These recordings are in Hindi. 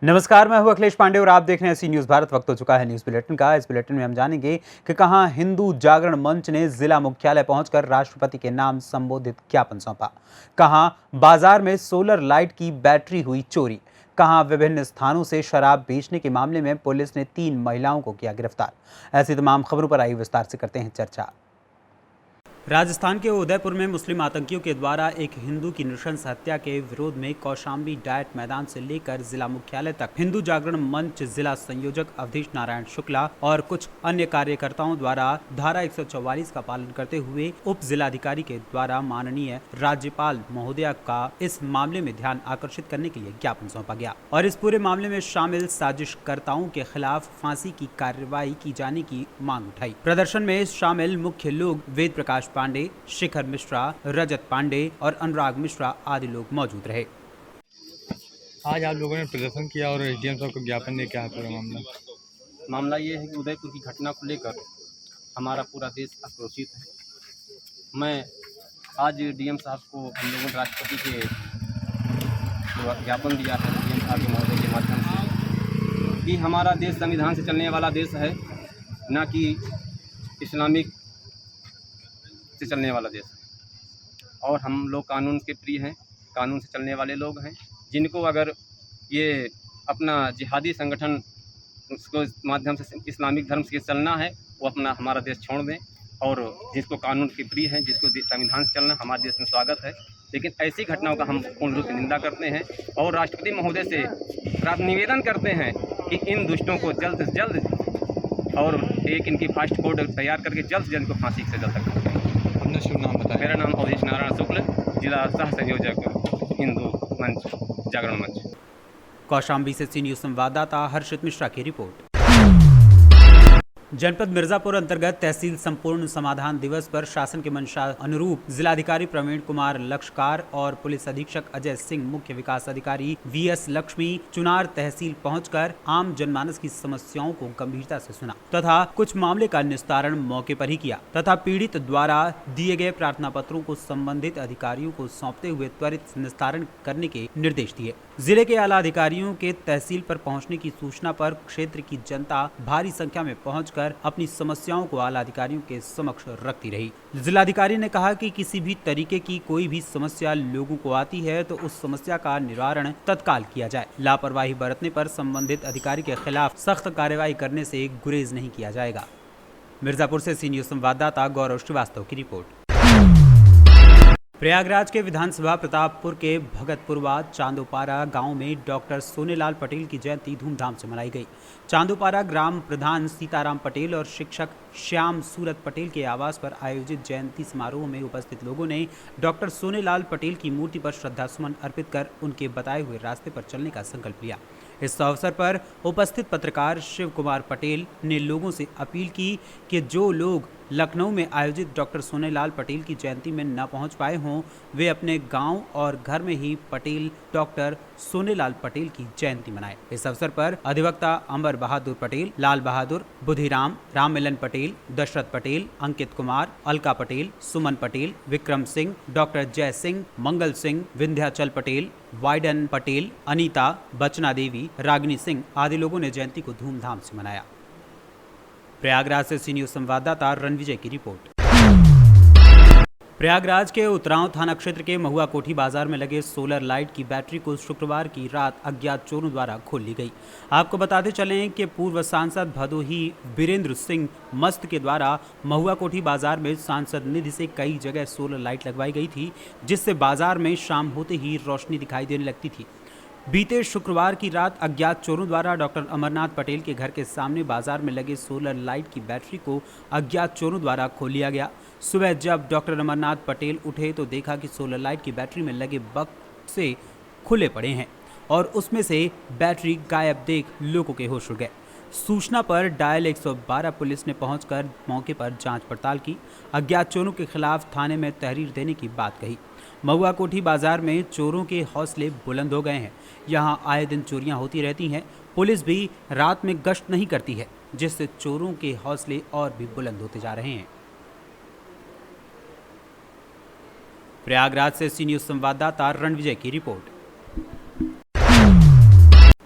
नमस्कार, मैं हूं अखिलेश पांडे और आप देख रहे हैं सी न्यूज भारत। वक्त हो चुका है न्यूज बुलेटिन का। इस बुलेटिन में हम जानेंगे कि कहां हिंदू जागरण मंच ने जिला मुख्यालय पहुंचकर राष्ट्रपति के नाम संबोधित ज्ञापन सौंपा, कहां बाजार में सोलर लाइट की बैटरी हुई चोरी, कहां विभिन्न स्थानों से शराब बेचने के मामले में पुलिस ने 3 महिलाओं को किया गिरफ्तार। ऐसी तमाम खबरों पर आई विस्तार से करते हैं चर्चा। राजस्थान के उदयपुर में मुस्लिम आतंकियों के द्वारा एक हिंदू की नृशंस हत्या के विरोध में कौशाम्बी डायट मैदान से लेकर जिला मुख्यालय तक हिंदू जागरण मंच जिला संयोजक अवधेश नारायण शुक्ला और कुछ अन्य कार्यकर्ताओं द्वारा धारा 144 का पालन करते हुए उप जिलाधिकारी के द्वारा माननीय राज्यपाल महोदया का इस मामले में ध्यान आकर्षित करने के लिए ज्ञापन सौंपा गया और इस पूरे मामले में शामिल साजिशकर्ताओं के खिलाफ फांसी की कार्रवाई की जाने की मांग उठाई। प्रदर्शन में शामिल मुख्य लोग वेद प्रकाश पांडे, शिखर मिश्रा, रजत पांडे और अनुराग मिश्रा आदि लोग मौजूद रहे। आज आप लोगों ने प्रदर्शन किया और एसडीएम साहब को ज्ञापन दे, क्या है पूरा मामला ये है कि उदयपुर की घटना को लेकर हमारा पूरा देश आक्रोशित है। मैं आज डीएम साहब को हम लोगों ने राष्ट्रपति के ज्ञापन दिया है डीएम साहब के महोदय के माध्यम से कि हमारा देश संविधान से चलने वाला देश है, ना कि इस्लामिक से चलने वाला देश है। और हम लोग कानून के प्रिय हैं, कानून से चलने वाले लोग हैं। जिनको अगर ये अपना जिहादी संगठन उसको माध्यम से इस्लामिक धर्म से चलना है, वो अपना हमारा देश छोड़ दें। और जिसको कानून के प्रिय हैं, जिसको संविधान से चलना, हमारे देश में स्वागत है। लेकिन ऐसी घटनाओं का हम पूर्ण रूप से निंदा करते हैं और राष्ट्रपति महोदय से निवेदन करते हैं कि इन दुष्टों को जल्द से जल्द और एक इनकी फास्ट कोड तैयार करके जल्द से जल्द को फांसी की सजा तक पहुँचाएं। अपना शुभ नाम बताएं। मेरा नाम अवधेश नारायण शुक्ल, जिला सह संयोजक हिंदू मंच जागरण मंच। कौशाम्बी से सी न्यूज संवाददाता हर्षित मिश्रा की रिपोर्ट। जनपद मिर्जापुर अंतर्गत तहसील संपूर्ण समाधान दिवस पर शासन के मंशा अनुरूप जिलाधिकारी प्रवीण कुमार लक्षकार और पुलिस अधीक्षक अजय सिंह, मुख्य विकास अधिकारी वीएस लक्ष्मी चुनार तहसील पहुंचकर आम जनमानस की समस्याओं को गंभीरता से सुना तथा कुछ मामले का निस्तारण मौके पर ही किया तथा पीड़ित द्वारा दिए गए प्रार्थना पत्रों को संबंधित अधिकारियों को सौंपते हुए त्वरित निस्तारण करने के निर्देश दिए। जिले के आला अधिकारियों के तहसील पर पहुंचने की सूचना पर क्षेत्र की जनता भारी संख्या में पहुंचकर अपनी समस्याओं को आला अधिकारियों के समक्ष रखती रही। जिलाधिकारी ने कहा कि किसी भी तरीके की कोई भी समस्या लोगों को आती है तो उस समस्या का निवारण तत्काल किया जाए। लापरवाही बरतने पर संबंधित अधिकारी के खिलाफ सख्त कार्रवाई करने से गुरेज नहीं किया जाएगा। मिर्जापुर से सी न्यूज संवाददाता गौरव श्रीवास्तव की रिपोर्ट। प्रयागराज के विधानसभा प्रतापपुर के भगतपुरवा चांदोपारा गांव में डॉक्टर सोनेलाल पटेल की जयंती धूमधाम से मनाई गई। चांदोपारा ग्राम प्रधान सीताराम पटेल और शिक्षक श्याम सूरत पटेल के आवास पर आयोजित जयंती समारोह में उपस्थित लोगों ने डॉक्टर सोनेलाल पटेल की मूर्ति पर श्रद्धासुमन अर्पित कर उनके बताए हुए रास्ते पर चलने का संकल्प लिया। इस अवसर पर उपस्थित पत्रकार शिव कुमार पटेल ने लोगों से अपील की कि जो लोग लखनऊ में आयोजित डॉक्टर सोनेलाल पटेल की जयंती में न पहुंच पाए हों, वे अपने गांव और घर में ही पटेल डॉक्टर सोनेलाल पटेल की जयंती मनाएं। इस अवसर पर अधिवक्ता अमर बहादुर पटेल, लाल बहादुर, बुधिराम, राम मिलन पटेल, दशरथ पटेल, अंकित कुमार, अलका पटेल, सुमन पटेल, विक्रम सिंह, डॉक्टर जय सिंह, मंगल सिंह, विंध्याचल पटेल, वाइडन पटेल, अनीता, बचना देवी, रागिनी सिंह आदि लोगों ने जयंती को धूमधाम से मनाया। प्रयागराज से सी न्यूज संवाददाता रणविजय की रिपोर्ट। प्रयागराज के उतरांव थाना क्षेत्र के महुआ कोठी बाजार में लगे सोलर लाइट की बैटरी को शुक्रवार की रात अज्ञात चोरों द्वारा खोल ली गई। आपको बताते चलें कि पूर्व सांसद भदोही बीरेंद्र सिंह मस्त के द्वारा महुआ कोठी बाजार में सांसद निधि से कई जगह सोलर लाइट लगवाई गई थी, जिससे बाजार में शाम होते ही रोशनी दिखाई देने लगती थी। बीते शुक्रवार की रात अज्ञात चोरों द्वारा डॉक्टर अमरनाथ पटेल के घर के सामने बाजार में लगे सोलर लाइट की बैटरी को अज्ञात चोरों द्वारा खोल लिया गया। सुबह जब डॉक्टर अमरनाथ पटेल उठे तो देखा कि सोलर लाइट की बैटरी में लगे बक्से खुले पड़े हैं और उसमें से बैटरी गायब देख लोगों के होश उड़ गए। सूचना पर डायल 112 पुलिस ने पहुंचकर मौके पर जांच पड़ताल की। अज्ञात चोरों के खिलाफ थाने में तहरीर देने की बात कही। महुआ कोठी बाजार में चोरों के हौसले बुलंद हो गए हैं। यहां आए दिन चोरियां होती रहती हैं। पुलिस भी रात में गश्त नहीं करती है, जिससे चोरों के हौसले और भी बुलंद होते जा रहे हैं। प्रयागराज से सी न्यूज संवाददाता रणविजय की रिपोर्ट।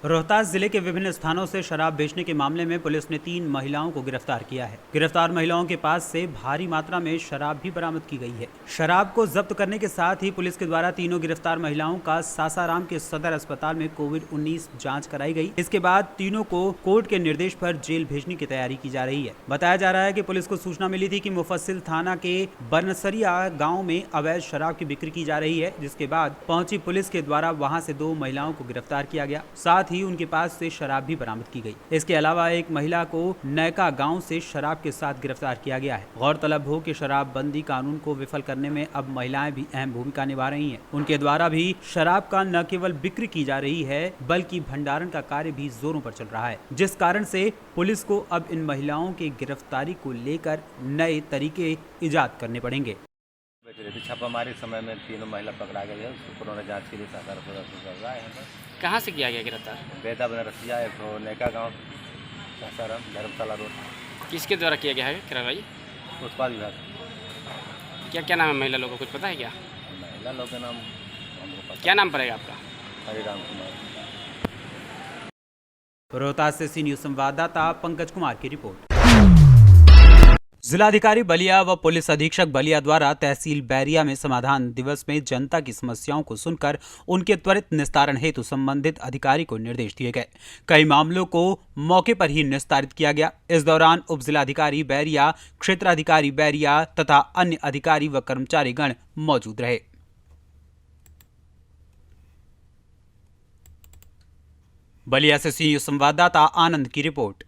रोहतास जिले के विभिन्न स्थानों से शराब बेचने के मामले में पुलिस ने 3 महिलाओं को गिरफ्तार किया है। गिरफ्तार महिलाओं के पास से भारी मात्रा में शराब भी बरामद की गई है। शराब को जब्त करने के साथ ही पुलिस के द्वारा तीनों गिरफ्तार महिलाओं का सासाराम के सदर अस्पताल में कोविड-19 जांच कराई गई। इसके बाद तीनों को कोर्ट के निर्देश पर जेल भेजने की तैयारी की जा रही है। बताया जा रहा है कि पुलिस को सूचना मिली थी कि मुफस्सिल थाना के बनसरिया गाँव में अवैध शराब की बिक्री की जा रही है, जिसके बाद पहुंची पुलिस के द्वारा वहां से 2 महिलाओं को गिरफ्तार किया गया। साथ ही उनके पास से शराब भी बरामद की गई। इसके अलावा एक महिला को नैका गांव से शराब के साथ गिरफ्तार किया गया है। गौरतलब हो कि शराबबंदी कानून को विफल करने में अब महिलाएं भी अहम भूमिका निभा रही हैं। उनके द्वारा भी शराब का न केवल बिक्री की जा रही है बल्कि भंडारण का कार्य भी जोरों पर चल रहा है, जिस कारण से पुलिस को अब इन महिलाओं की गिरफ्तारी को लेकर नए तरीके इजाद करने पड़ेंगे। छापामारी समय में 3 महिला पकड़ा गई है। उसको कोरोना जांच के लिए साधारण प्रदर्शन कर रहा है। कहाँ से किया गया गिरफ्तार? बेदा बनरसिया एक तो नैका गाँव सासाराम धर्मशाला रोड। किसके द्वारा किया गया है कार्रवाई? उत्पाद विभाग। क्या क्या नाम है महिला लोगों को, कुछ पता है क्या? महिला लोग का नाम हमको पता। क्या नाम पड़ेगा आपका? हरिराम कुमार। रोहतास से सी न्यूज संवाददाता पंकज कुमार की रिपोर्ट। जिलाधिकारी बलिया व पुलिस अधीक्षक बलिया द्वारा तहसील बैरिया में समाधान दिवस में जनता की समस्याओं को सुनकर उनके त्वरित निस्तारण हेतु संबंधित अधिकारी को निर्देश दिए गए। कई मामलों को मौके पर ही निस्तारित किया गया। इस दौरान उप जिलाधिकारी बैरिया, क्षेत्राधिकारी बैरिया तथा अन्य अधिकारी व कर्मचारीगण मौजूद रहे। बलिया से सी संवाददाता आनंद की रिपोर्ट।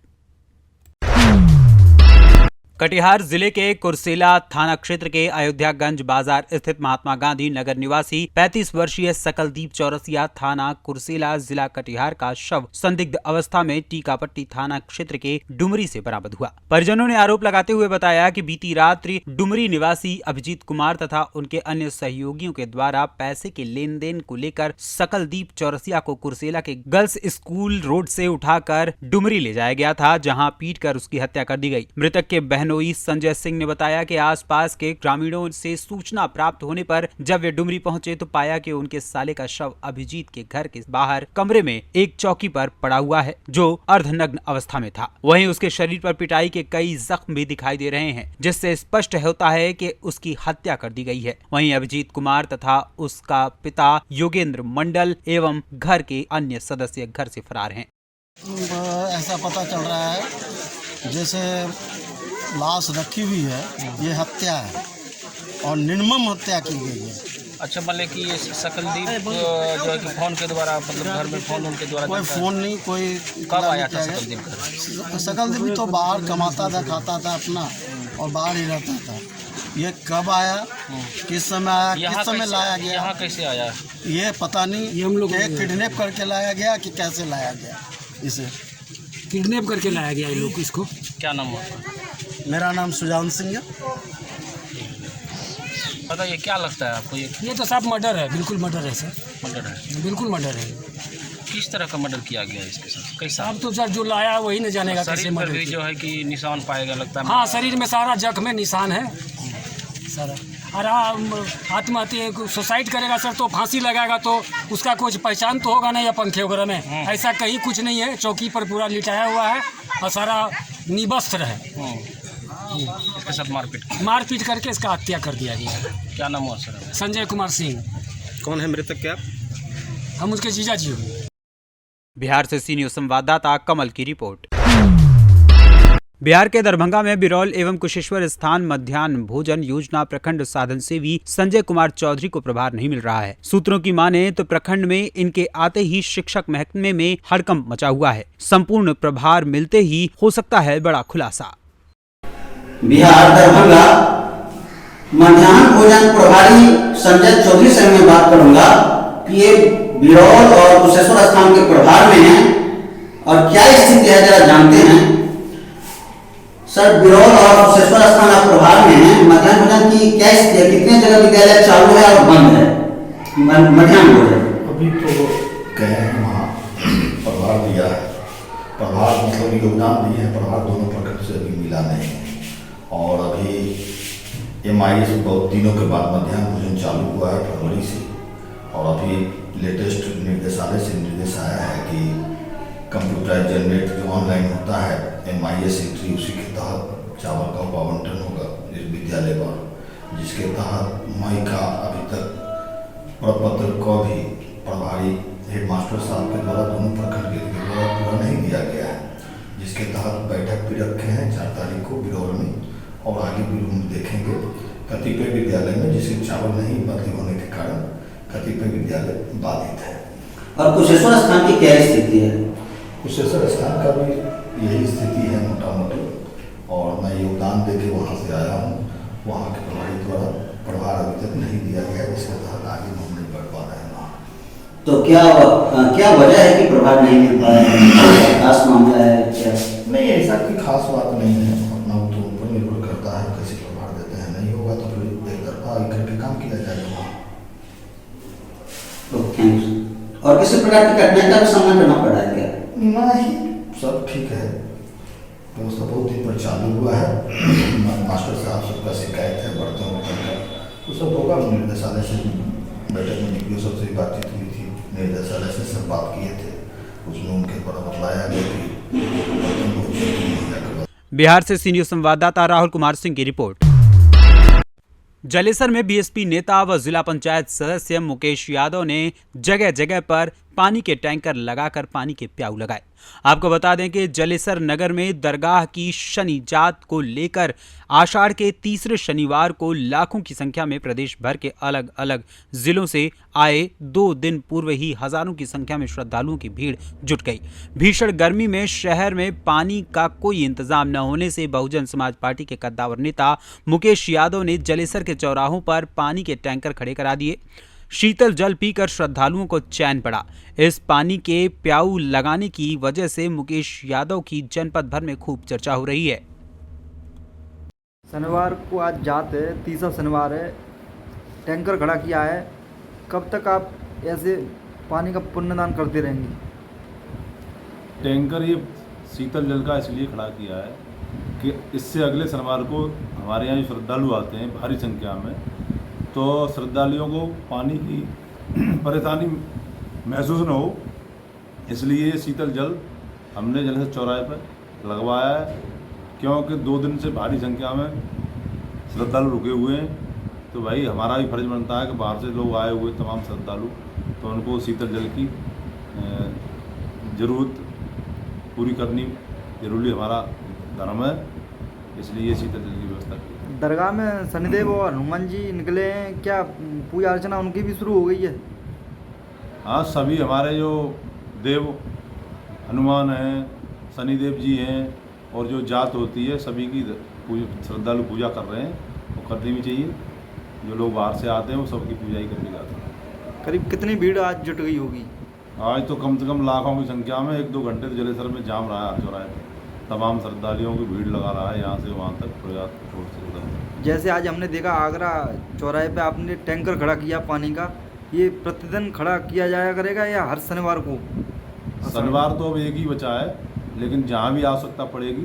कटिहार जिले के कुर्सेला थाना क्षेत्र के अयोध्यागंज बाजार स्थित महात्मा गांधी नगर निवासी 35 वर्षीय सकलदीप चौरसिया थाना कुर्सेला जिला कटिहार का शव संदिग्ध अवस्था में टीकापट्टी थाना क्षेत्र के डुमरी से बरामद हुआ। परिजनों ने आरोप लगाते हुए बताया कि बीती रात्रि डुमरी निवासी अभिजीत कुमार तथा उनके अन्य सहयोगियों के द्वारा पैसे के लेन देन को लेकर सकलदीप चौरसिया को कुर्सेला के गर्ल्स स्कूल रोड से उठाकर डुमरी ले जाया गया था, जहां पीटकर उसकी हत्या कर दी गई। मृतक के बहनोई संजय सिंह ने बताया कि आसपास के ग्रामीणों से सूचना प्राप्त होने पर जब वे डुमरी पहुंचे तो पाया कि उनके साले का शव अभिजीत के घर के बाहर कमरे में एक चौकी पर पड़ा हुआ है, जो अर्धनग्न अवस्था में था। वहीं उसके शरीर पर पिटाई के कई जख्म भी दिखाई दे रहे हैं, जिससे स्पष्ट होता है कि उसकी हत्या कर दी गई है। वहीं अभिजीत कुमार तथा उसका पिता योगेंद्र मंडल एवं घर के अन्य सदस्य घर से फरार हैं। ऐसा पता चल रहा है जैसे लाश रखी हुई है, ये हत्या है और निर्मम हत्या की गई है। अच्छा, मतलब कि ये सकलदीप जो है कि फोन के द्वारा, मतलब घर में फोन उनके द्वारा? कोई फोन नहीं, कोई। कब आया था सकलदीप घर? सकलदीप तो बाहर कमाता था, खाता था अपना और बाहर ही रहता था। ये कब आया, किस समय आया, किस समय लाया गया, यहाँ कैसे आया, ये पता नहीं। ये हम लोग किडनैप करके लाया गया कि कैसे लाया गया? इसे किडनैप करके लाया गया ये लोग। इसको क्या नाम हुआ? मेरा नाम सुजान सिंह है। बताइए, क्या लगता है आपको? ये तो साफ मर्डर है, बिल्कुल मर्डर है सर। मर्डर है? बिल्कुल मर्डर है। किस तरह का मर्डर किया गया इसके साथ? कैसा? अब तो सर जो लाया वही न जानेगा कैसे शरीर पर मर्डर भी किया। जो है कि निशान पाएगा, लगता है? हाँ, शरीर में सारा जख्म है, निशान है सारा। और आत्महत्या सुसाइड करेगा सर तो फांसी लगाएगा तो उसका कुछ पहचान तो होगा नहीं, या पंखे वगैरह में ऐसा कहीं कुछ नहीं है। चौकी पर पूरा लिटाया हुआ है और सारा निवस्त्र है। इसके साथ मारपीट करके इसका हत्या कर दिया गया है। क्या नाम हुआ सर? संजय कुमार सिंह। कौन है मृतक? क्या हम उसके जीजा जी हुए। बिहार से सी न्यूज संवाददाता कमल की रिपोर्ट। बिहार के दरभंगा में बिरौल एवं कुशेश्वर स्थान मध्याह्न भोजन योजना प्रखंड साधन सेवी संजय कुमार चौधरी को प्रभार नहीं मिल रहा है। सूत्रों की माने तो प्रखंड में इनके आते ही शिक्षक महकमे में हड़कंप मचा हुआ है। संपूर्ण प्रभार मिलते ही हो सकता है बड़ा खुलासा। बिहार दरभंगा मध्याह्न भोजन प्रभारी संजय चौधरी से मैं बात करूंगा कि ये बिरौल और कुशेश्वर स्थान के प्रभार में है और क्या स्थिति है जरा जानते हैं। सर, बिरौल और कुशेश्वर स्थान आप प्रभार में है, मध्याह्न भोजन की क्या स्थिति है? कितने जगह विद्यालय चालू है और बंद है मध्याह्न भोजन? अभी तो गए हैं वहाँ प्रभार दिया है। प्रभार मतलब योगदान दिए हैं, प्रभार दोनों प्रखंड से अभी मिला नहीं है। और अभी MIS बहुत दिनों के बाद मध्याह्न भोजन चालू हुआ है फरवरी से, और अभी लेटेस्ट निर्देशालय से निर्देश आया है कि कंप्यूटराइज जनरेट जो ऑनलाइन होता है MIS एंट्री, उसी के तहत चावल का आवंटन होगा इस विद्यालय पर, जिसके तहत मई का अभी तक प्रपत्र को भी प्रभारी हेडमास्टर साहब के द्वारा दोनों प्रखंड के द्वारा पूरा नहीं दिया गया है, जिसके तहत बैठक भी रखे हैं 4 तारीख को बिरौल में, और आगे भी रूम देखेंगे कतिपय विद्यालय में जिसके चावल नहीं बदली होने के कारण कतिपय विद्यालय बाधित है। और कुशेश्वर स्थान की क्या स्थिति है? कुशेश्वर स्थान का भी यही स्थिति है मोटा मोटी, और मैं योगदान देके वहाँ से आया हूँ। वहाँ के प्रभारी द्वारा प्रभार अभी तक नहीं दिया गया, जिसके तहत आगे हम नहीं बढ़ पा रहे हैं वहाँ। तो क्या वजह है कि प्रभार नहीं मिल पा रहा है? खास मामला है क्या? नहीं, ऐसा कोई खास बात नहीं है, अपना तो ऊपर निर्भर करता है कैसे प्रभार देते हैं। नहीं होगा तो फिर एक तरफा करके काम किया जाएगा वहाँ। और किसी प्रकार की कठिनाई का भी सामना करना पड़ा है क्या? नहीं, सब ठीक है, व्यवस्था बहुत दिन पर चालू हुआ है। मास्टर साहब सबका शिकायत है बर्तन वर्तन का, तो सब होगा। निर्देशालय से बैठक में निकली, सबसे बातचीत हुई थी, निर्देशालय से सब बात किए थे, उसमें उनके द्वारा बतलाया गया कि बर्तन बहुत जल्दी मुहैया करवा। बिहार से सीनियर संवाददाता राहुल कुमार सिंह की रिपोर्ट। जलेसर में बीएसपी नेता व जिला पंचायत सदस्य मुकेश यादव ने जगह जगह पर पानी के टैंकर लगाकर पानी के प्याऊ लगाए। आपको बता दें कि जलेसर नगर में दरगाह की शनि जात को लेकर आषाढ़ के तीसरे शनिवार को लाखों की संख्या में प्रदेश भर के अलग अलग जिलों से आए 2 दिन पूर्व ही हजारों की संख्या में श्रद्धालुओं की भीड़ जुट गई। भीषण गर्मी में शहर में पानी का कोई इंतजाम न होने से बहुजन समाज पार्टी के कद्दावर नेता मुकेश यादव ने जलेसर के चौराहों पर पानी के टैंकर खड़े करा दिए। शीतल जल पीकर श्रद्धालुओं को चैन पड़ा। इस पानी के प्याऊ लगाने की वजह से मुकेश यादव की जनपद भर में खूब चर्चा हो रही है। शनिवार को आज जात है, तीसरा शनिवार है, टैंकर खड़ा किया है। कब तक आप ऐसे पानी का पुण्यदान करते रहेंगे? टैंकर ये शीतल जल का इसलिए खड़ा किया है कि इससे अगले शनिवार को हमारे यहाँ श्रद्धालु आते हैं भारी संख्या में, तो श्रद्धालुओं को पानी की परेशानी महसूस न हो, इसलिए शीतल जल हमने जलेसर चौराहे पर लगवाया है। क्योंकि 2 दिन से भारी संख्या में श्रद्धालु रुके हुए हैं, तो भाई हमारा भी फर्ज बनता है कि बाहर से लोग आए हुए तमाम श्रद्धालु, तो उनको शीतल जल की ज़रूरत पूरी करनी जरूरी हमारा धर्म है, इसलिए शीतल जल की व्यवस्था की। दरगाह में शनिदेव और हनुमान जी निकले हैं, क्या पूजा अर्चना उनकी भी शुरू हो गई है? हाँ, सभी हमारे जो देव हनुमान हैं, शनिदेव जी हैं, और जो जात होती है सभी की श्रद्धालु पूजा कर रहे हैं, वो करनी भी चाहिए। जो लोग बाहर से आते हैं वो सबकी पूजा ही करने जाते हैं। करीब कितनी भीड़ आज जुट गई होगी? आज तो कम से कम लाखों की संख्या में 1-2 घंटे तो जलेसर में जाम रहा है चौराहे पर। तमाम श्रद्धालुओं की भीड़ लगा रहा है, यहाँ से वहाँ तक प्रयास रोड से उधर। जैसे आज हमने देखा आगरा चौराहे पे आपने टैंकर खड़ा किया पानी का, ये प्रतिदिन खड़ा किया जाया करेगा या हर शनिवार को? शनिवार तो अब एक ही बचा है, लेकिन जहाँ भी आवश्यकता पड़ेगी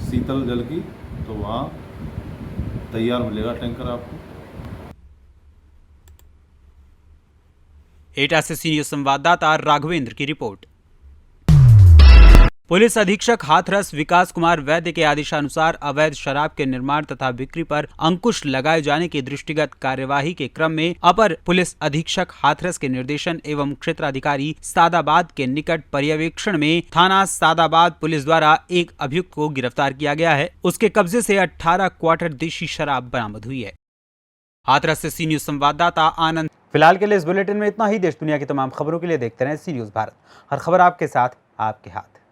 शीतल जल की तो वहाँ तैयार मिलेगा टैंकर आपको। एटा से सीनियर संवाददाता राघवेंद्र की रिपोर्ट। पुलिस अधीक्षक हाथरस विकास कुमार वैद्य के आदेशानुसार अवैध शराब के निर्माण तथा बिक्री पर अंकुश लगाए जाने के दृष्टिगत कार्यवाही के क्रम में अपर पुलिस अधीक्षक हाथरस के निर्देशन एवं क्षेत्राधिकारी सादाबाद के निकट पर्यवेक्षण में थाना सादाबाद पुलिस द्वारा एक अभियुक्त को गिरफ्तार किया गया है। उसके कब्जे से 18 क्वार्टर देशी शराब बरामद हुई है। हाथरस से सी न्यूज संवाददाता आनंद। फिलहाल के लिए इस बुलेटिन में इतना ही। देश दुनिया की तमाम खबरों के लिए देखते रहें सी न्यूज भारत। हर खबर आपके साथ, आपके हाथ।